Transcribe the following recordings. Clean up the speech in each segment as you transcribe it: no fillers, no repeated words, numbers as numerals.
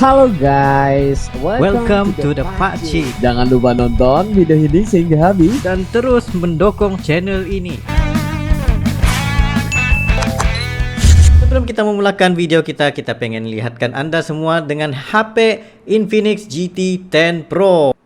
Halo guys, welcome to the Pakcik. Jangan lupa nonton video ini sehingga habis dan terus mendukung channel ini. Sebelum kita memulakan video kita pengen lihatkan Anda semua dengan HP Infinix GT 10 Pro.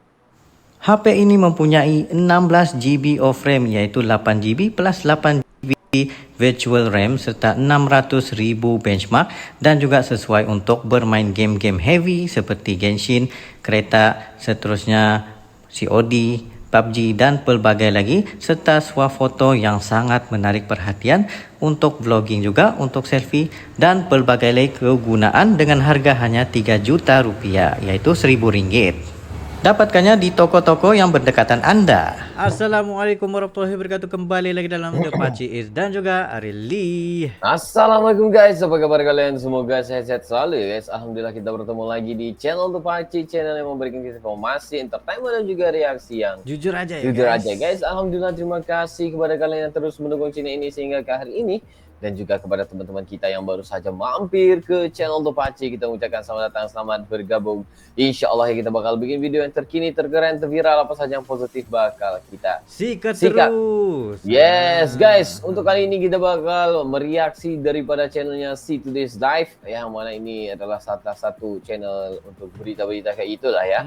HP ini mempunyai 16 GB of RAM, yaitu 8 GB plus 8 GB virtual RAM serta 600.000 benchmark, dan juga sesuai untuk bermain game-game heavy seperti Genshin, kereta, seterusnya COD, PUBG dan pelbagai lagi, serta swafoto yang sangat menarik perhatian untuk vlogging juga, untuk selfie dan pelbagai lagi kegunaan dengan harga hanya 3 juta rupiah, yaitu Rp1.000. Dapatkannya di toko-toko yang berdekatan Anda. Assalamualaikum warahmatullahi wabarakatuh. Kembali lagi dalam The Pakcik Izz dan juga Arili. Assalamualaikum guys, apa kabar kalian? Semoga sehat-sehat selalu ya guys. Alhamdulillah kita bertemu lagi di channel The Pakcik, channel yang memberikan informasi, entertainment dan juga reaksi yang jujur aja ya jujur guys. aja guys. Alhamdulillah, terima kasih kepada kalian yang terus mendukung channel ini sehingga ke hari ini. Dan juga kepada teman-teman kita yang baru saja mampir ke channel The Pakcik, kita mengucapkan selamat datang, selamat bergabung. Insya Allah ya, kita bakal bikin video yang terkini, terkeren, terviral, apa saja yang positif bakal kita sikat terus. Yes guys, untuk kali ini kita bakal mereaksi daripada channelnya Si Today's Live, yang mana ini adalah salah satu channel untuk berita-berita kayak itulah ya.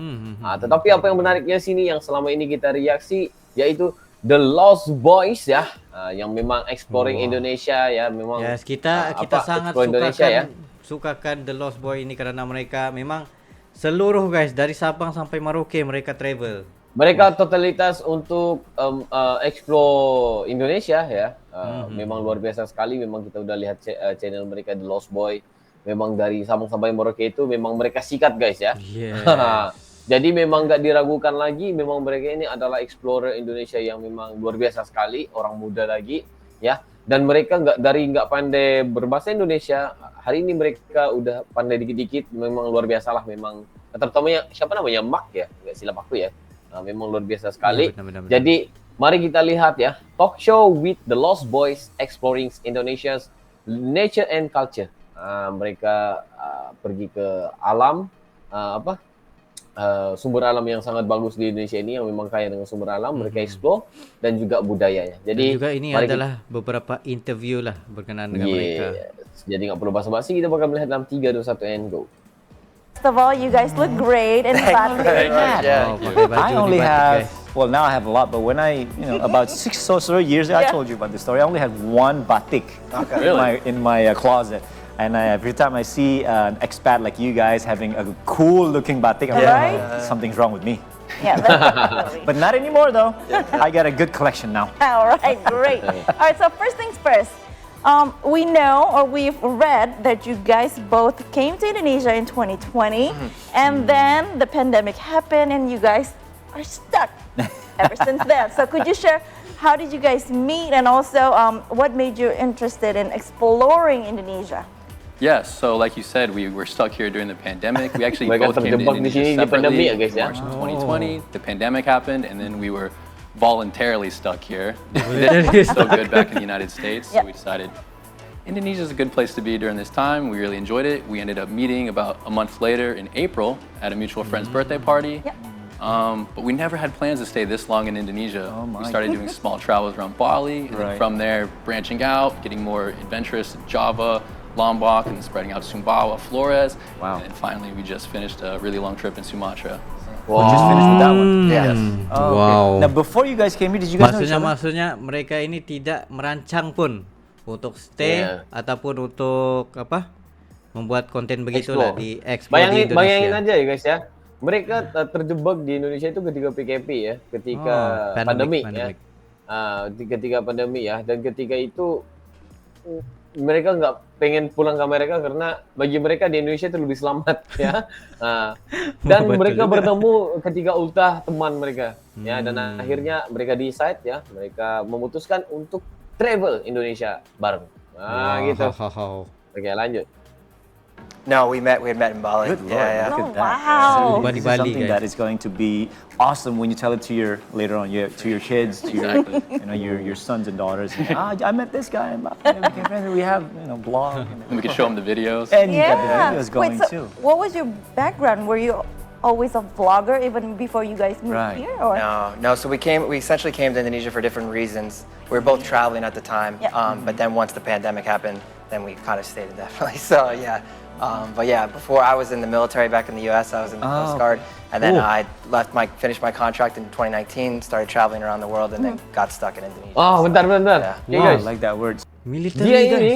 Tetapi apa yang menariknya sini yang selama ini kita reaksi, yaitu The Lost Boys ya, yang memang exploring Indonesia ya, memang yes, kita sangat sukakan The Lost Boy ini karena mereka memang seluruh guys dari Sabang sampai Merauke mereka travel. Mereka totalitas untuk explore Indonesia ya, memang luar biasa sekali. Memang kita udah lihat channel mereka The Lost Boy, memang dari Sabang sampai Merauke itu memang mereka sikat guys ya. Yes. Jadi memang nggak diragukan lagi, memang mereka ini adalah explorer Indonesia yang memang luar biasa sekali, orang muda lagi ya. Dan mereka nggak pandai berbahasa Indonesia, hari ini mereka udah pandai dikit-dikit, memang luar biasa lah. Memang terutamanya siapa namanya, Mak ya, nggak silap aku ya, memang luar biasa sekali. Ya, benar. Jadi mari kita lihat ya, Talkshow with the Lost Boys exploring Indonesia's nature and culture. Mereka pergi ke alam, sumber alam yang sangat bagus di Indonesia ini, yang memang kaya dengan sumber alam. Mereka explore dan juga budayanya. Jadi dan juga ini adalah beberapa interview lah berkenaan dengan mereka. Jadi nggak perlu basa-basi, kita bakal melihat dalam 3, 2, 1 and go. First of all, you guys look great and batik. I only have, well now I have a lot, but when about 6 or so years ago, I told you about this story. I only had one batik in my closet. And every time I see an expat like you guys having a cool-looking batik, I'm like, something's wrong with me. Yeah, definitely. But not anymore, though. I got a good collection now. All right, great. All right, so first things first. We know, or we've read, that you guys both came to Indonesia in 2020, and then the pandemic happened, and you guys are stuck ever since then. So could you share, how did you guys meet, and also what made you interested in exploring Indonesia? Yes, so like you said, we were stuck here during the pandemic. We actually both came to Indonesia separately in March of 2020. The pandemic happened, and then we were voluntarily stuck here. So good back in the United States, so we decided Indonesia is a good place to be during this time. We really enjoyed it. We ended up meeting about a month later in April at a mutual friend's birthday party. But we never had plans to stay this long in Indonesia. We started doing small travels around Bali, and then from there branching out, getting more adventurous in Java, Lombok, and spreading out to Sumbawa, Flores. And then finally we just finished a really long trip in Sumatra. Wow. Just finished with that one? Yes. Wow. Now before you guys came here, did you guys know each other? Maksudnya mereka ini tidak merancang pun untuk stay ataupun untuk membuat konten begitulah di explore di Indonesia. Bayangin aja ya guys ya, mereka terjebak di Indonesia itu ketika PKP ya, ketika pandemi ya. Ketika pandemi ya, dan ketika itu mereka nggak pengen pulang ke Amerika karena bagi mereka di Indonesia itu lebih selamat ya. Dan mereka bertemu ketika ultah teman mereka ya, dan akhirnya mereka decide ya, mereka memutuskan untuk travel Indonesia bareng. Gitu. Oke, lanjut. No, we had met in Bali. Good Lord, yeah. look Oh, at that. wow. So Bali, this is Bali, something guys. that is going to be awesome when you tell it to your later on to your kids, to your your sons and daughters. I met this guy in Bali. We became friends. We have blog. And we could show them the videos. And you got the videos going Wait, so too. what was your background? Were you always a vlogger even before you guys moved Right. here? Or? No. So we essentially came to Indonesia for different reasons. We were both traveling at the time, Yeah. but then once the pandemic happened, then we kind of stayed indefinitely. So yeah. But yeah, before I was in the military back in the U.S., I was in the Coast Guard, and then I finished my contract in 2019, started traveling around the world, and then got stuck in Indonesia. Oh, bentar. Yeah. Okay, Wow, guys. I like that word. Military Dia guys. ini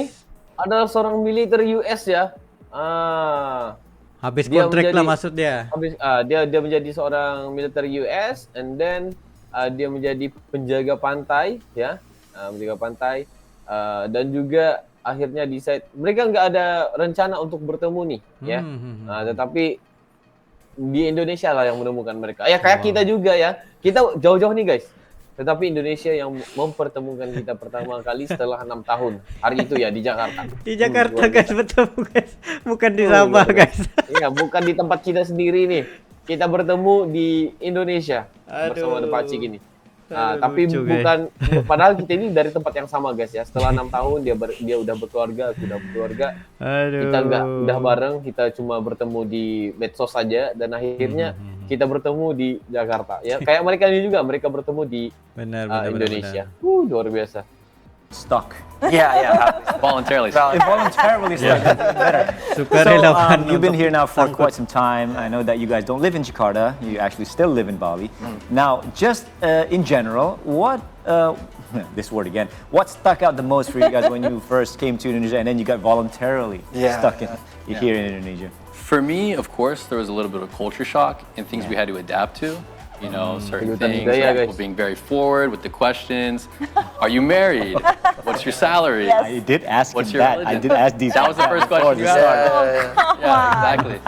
adalah seorang militer US ya. Habis Dia kontrak lah menjadi- maksud dia. Habis dia menjadi seorang militer US, and then dia menjadi penjaga pantai ya, menjaga pantai, dan juga akhirnya decide mereka nggak ada rencana untuk bertemu nih ya. Tetapi di Indonesia lah yang menemukan mereka. Ya kayak kita juga ya. Kita jauh-jauh nih guys. Tetapi Indonesia yang mempertemukan kita pertama kali setelah 6 tahun. Hari itu ya di Jakarta. Di Jakarta Luar guys, biasa. betul guys. Bukan di Sabah guys. Iya, bukan di tempat kita sendiri nih. Kita bertemu di Indonesia bersama The Pakcik ini. Tapi lucu, bukan, padahal kita ini dari tempat yang sama guys ya. Setelah 6 tahun dia udah berkeluarga, aku udah berkeluarga. Kita nggak udah bareng, kita cuma bertemu di medsos saja, dan akhirnya kita bertemu di Jakarta. Ya kayak mereka ini juga, mereka bertemu di Benar. Indonesia. Luar biasa. Stuck. Yeah. Voluntarily. Involuntarily stuck. That's even better. Sukarelawan You've been untuk here now for sangkut. quite some time. I know that you guys don't live in Jakarta. You actually still live in Bali. Now, just in general, what this word again? What stuck out the most for you guys when you first came to Indonesia, and then you got voluntarily stuck here in Indonesia? For me, of course, there was a little bit of culture shock and things we had to adapt to. You know, certain Kehidupan things, budaya, people guys. being very forward with the questions. Are you married? What's your salary? Yes. I did ask What's him your that. I religion? did ask these. That was the first before question you the asked. start. Yeah, exactly.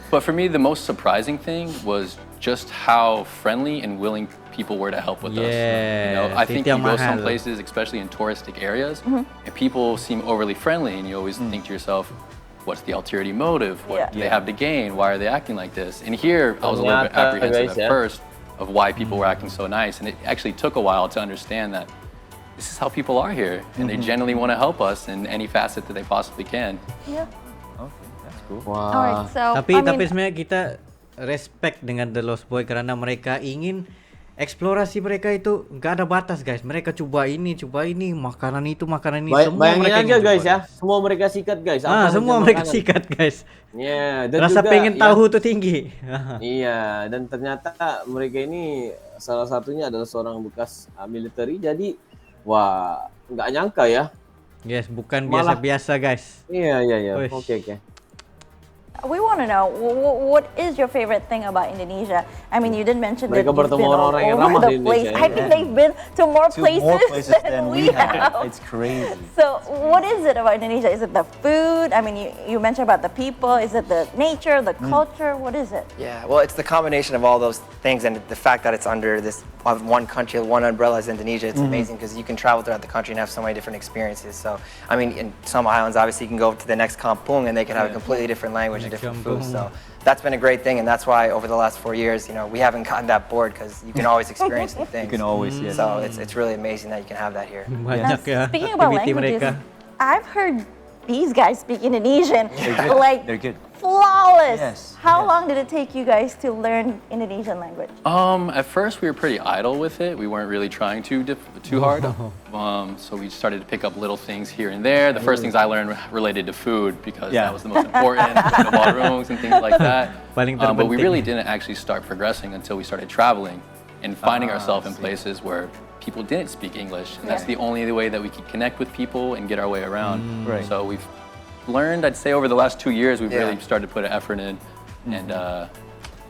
But for me, the most surprising thing was just how friendly and willing people were to help with us. You know, I think you go some places, especially in touristic areas, and people seem overly friendly, and you always think to yourself, what's the ulterior motive? What do they have to gain? Why are they acting like this? And here, I was a little bit apprehensive at first of why people were acting so nice, and it actually took a while to understand that this is how people are here, and they genuinely want to help us in any facet that they possibly can. Yeah. Okay, that's cool. Alright, so Tapi I mean, sebenarnya kita respect dengan The Lost Boy karena mereka ingin eksplorasi mereka itu nggak ada batas guys. Mereka coba ini, makanan ini, semua Bayangin mereka aja ingin guys coba. ya, semua mereka sikat guys. Apa Semua saja mereka makanan. sikat guys. Iya, dan Rasa juga, pengen ya, tahu tuh tinggi. Iya, dan ternyata mereka ini salah satunya adalah seorang bekas militer. Jadi, wah, nggak nyangka ya. Guys, bukan Malah- biasa-biasa guys. Iya. Wish. Oke. we want to know what is your favorite thing about Indonesia? I mean, you did mention that Mereka you've bertemu been all orang-orang yang over ramah the di place. Indonesia, I ya. think they've been to more To places, more places than we have. It's crazy. So, what is it about Indonesia? Is it the food? I mean, you mentioned about the people. Is it the nature, the culture? What is it? Yeah, well, it's the combination of all those things, and the fact that it's under this one country, one umbrella is Indonesia. It's amazing because you can travel throughout the country and have so many different experiences. So, I mean, in some islands, obviously, you can go to the next kampung and they can have a completely different language and different food. So, that's been a great thing, and that's why over the last 4 years, we haven't gotten that bored because you can always experience new things. You can always, yes. So, it's really amazing that you can have that here. Banyak ya. Speaking about activity languages, mereka. I've heard these guys speak Indonesian like They're good. flawless. Yes, How yes. long did it take you guys to learn Indonesian language? At first, we were pretty idle with it. We weren't really trying too hard. So we started to pick up little things here and there. The first things I learned related to food because Yeah. that was the most important. The ballrooms and things like that. Paling But we terpenting. really didn't actually start progressing until we started traveling and finding ourselves in places where people didn't speak English, and that's the only way that we could connect with people and get our way around. Right. So we've learned, I'd say, over the last 2 years, we've Yeah. really started to put an effort in, and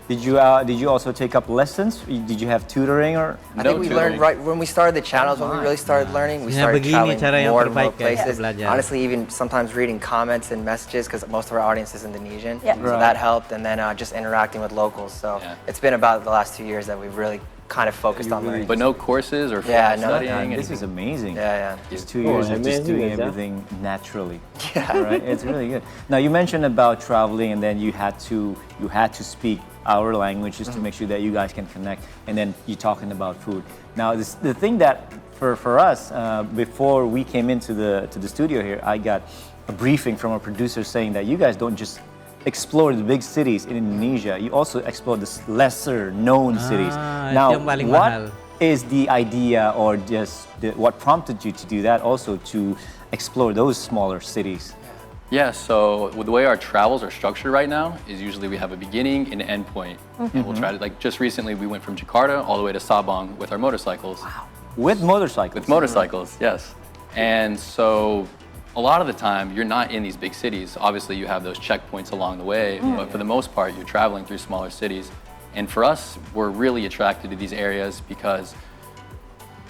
Did you also take up lessons? Did you have tutoring or? I think we learned right when we started the channels, when we really started learning, we Ya, started begini traveling cara yang more and more terbaik ya, places. belajar. Honestly, even sometimes reading comments and messages because most of our audience is Indonesian. Yeah. So that helped, and then just interacting with locals. So Yeah. it's been about the last 2 years that we've really kind of focused on learning. But no courses or studying. This is amazing. Yeah. Just 2 years of just doing everything naturally. Right? It's really good. Now you mentioned about traveling, and then you had to speak our language just to make sure that you guys can connect, and then you're talking about food. Now the thing that for us before we came into the studio here, I got a briefing from a producer saying that you guys don't just explore the big cities in Indonesia, you also explore the lesser known cities. Now, what is the idea, or just what prompted you to do that, also to explore those smaller cities? Yeah, so the way our travels are structured right now is usually we have a beginning and an end point. And we'll try to, like just recently we went from Jakarta all the way to Sabang with our motorcycles. Wow. With motorcycles? With motorcycles, yes. And so a lot of the time you're not in these big cities. Obviously you have those checkpoints along the way, but for the most part you're traveling through smaller cities. And for us, we're really attracted to these areas because,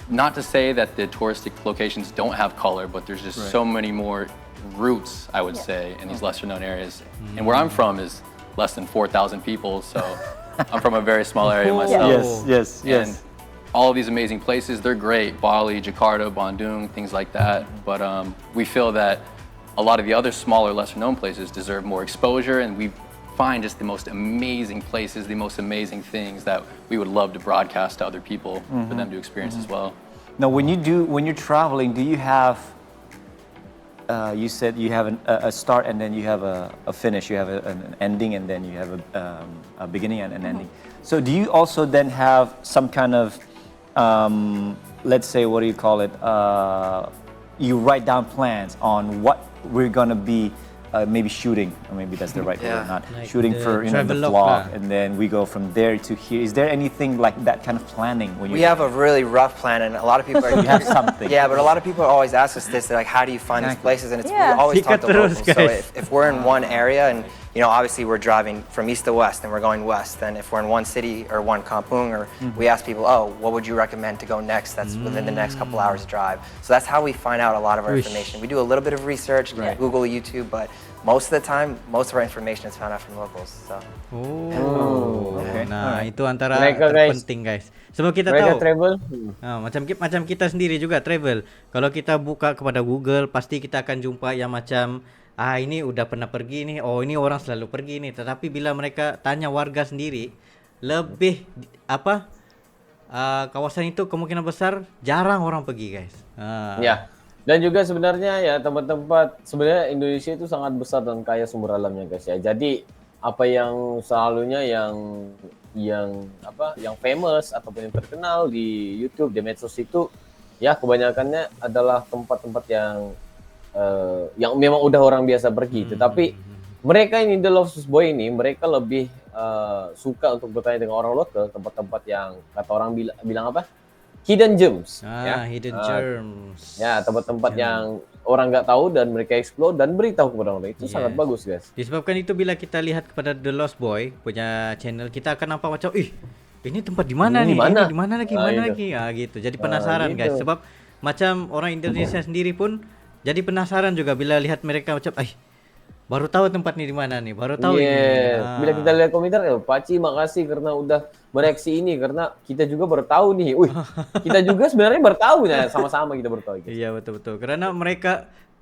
not to say that the touristic locations don't have color, but there's just so many more roots, I would say, in these lesser known areas. And where I'm from is less than 4,000 people, so I'm from a very small area myself. Yes. And all of these amazing places, they're great. Bali, Jakarta, Bandung, things like that. But we feel that a lot of the other smaller, lesser known places deserve more exposure, and we find just the most amazing places, the most amazing things that we would love to broadcast to other people for them to experience as well. Now, when you're traveling, do you have you said you have a start and then you have a finish, you have an ending and then you have a beginning and an ending. So do you also then have some kind of, let's say, what do you call it? You write down plans on what we're gonna be maybe shooting, or maybe that's the right word or not, like shooting for the vlog, and then we go from there to here. Is there anything like that kind of planning? When we have a really rough plan, and a lot of people are... You have something. Yeah, but a lot of people always ask us this. They're like, how do you find these places? And it's, we always talk to locals. So if we're in one area, and you know, obviously we're driving from east to west, and we're going west, then if we're in one city or one kampung, or we ask people, oh, what would you recommend to go next that's within the next couple hours drive? So that's how we find out a lot of our information. We do a little bit of research, Google, YouTube, but most of the time, most of our information is found out from locals. So. Nah, itu antara terpenting guys. Sebab kita tahu travel. Macam kita sendiri juga travel. Kalau kita buka kepada Google, pasti kita akan jumpa yang macam ini udah pernah pergi nih. Oh, ini orang selalu pergi nih. Tetapi bila mereka tanya warga sendiri, lebih kawasan itu kemungkinan besar jarang orang pergi guys. Ya. Dan juga sebenarnya ya tempat-tempat, sebenarnya Indonesia itu sangat besar dan kaya sumber alamnya guys ya. Jadi apa yang selalunya yang famous ataupun yang terkenal di YouTube, di medsos itu ya kebanyakannya adalah tempat-tempat yang memang udah orang biasa pergi. Tetapi mereka ini The Lost Boy ini mereka lebih suka untuk bertanya dengan orang lokal, tempat-tempat yang kata orang bilang apa? Hidden gems, hidden gems. Ya, tempat-tempat yang orang nggak tahu dan mereka explore dan beritahu kepada orang. Itu sangat bagus, guys. Disebabkan itu bila kita lihat kepada The Lost Boy punya channel, kita akan nampak macam, ini tempat di mana nih? Ini di mana lagi? Gitu. Jadi penasaran guys. Sebab macam orang Indonesia sendiri pun jadi penasaran juga bila lihat mereka macam, baru tahu tempat ini di mana nih, baru tahu ini. Bila kita lihat komentar, Pakcik makasih karena udah bereaksi ini, karena kita juga baru tahu nih. Kita juga sebenarnya baru tahu ya, sama-sama kita baru tahu. Iya betul-betul. Karena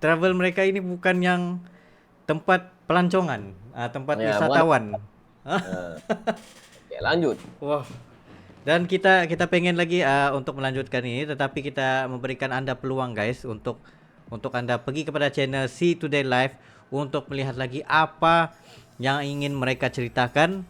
travel mereka ini bukan yang tempat pelancongan, tempat wisatawan. Oke, lanjut. Wah. Dan kita pengen lagi untuk melanjutkan ini, tetapi kita memberikan Anda peluang guys untuk Anda pergi kepada channel See Today Live untuk melihat lagi apa yang ingin mereka ceritakan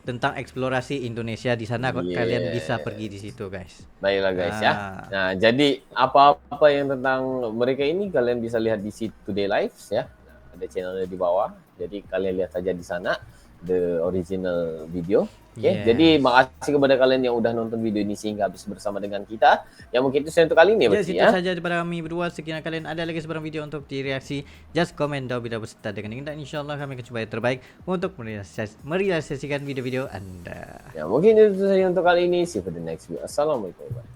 tentang eksplorasi Indonesia di sana. Kalian bisa pergi di situ guys. Baiklah guys ya. Nah, jadi apa yang tentang mereka ini kalian bisa lihat di See Today Live ya. Ada channelnya di bawah. Jadi kalian lihat saja di sana the original video. Oke, jadi makasih kepada kalian yang udah nonton video ini sehingga habis bersama dengan kita. Ya mungkin itu saja untuk kali ini ya. Itu saja daripada kami berdua. Sekiranya kalian ada lagi sebarang video untuk direaksi, just comment down below beserta dengan link, dan insyaallah kami akan coba yang terbaik untuk merealisasikan video-video Anda. Ya mungkin itu saja untuk kali ini. See you for the next video. Assalamualaikum.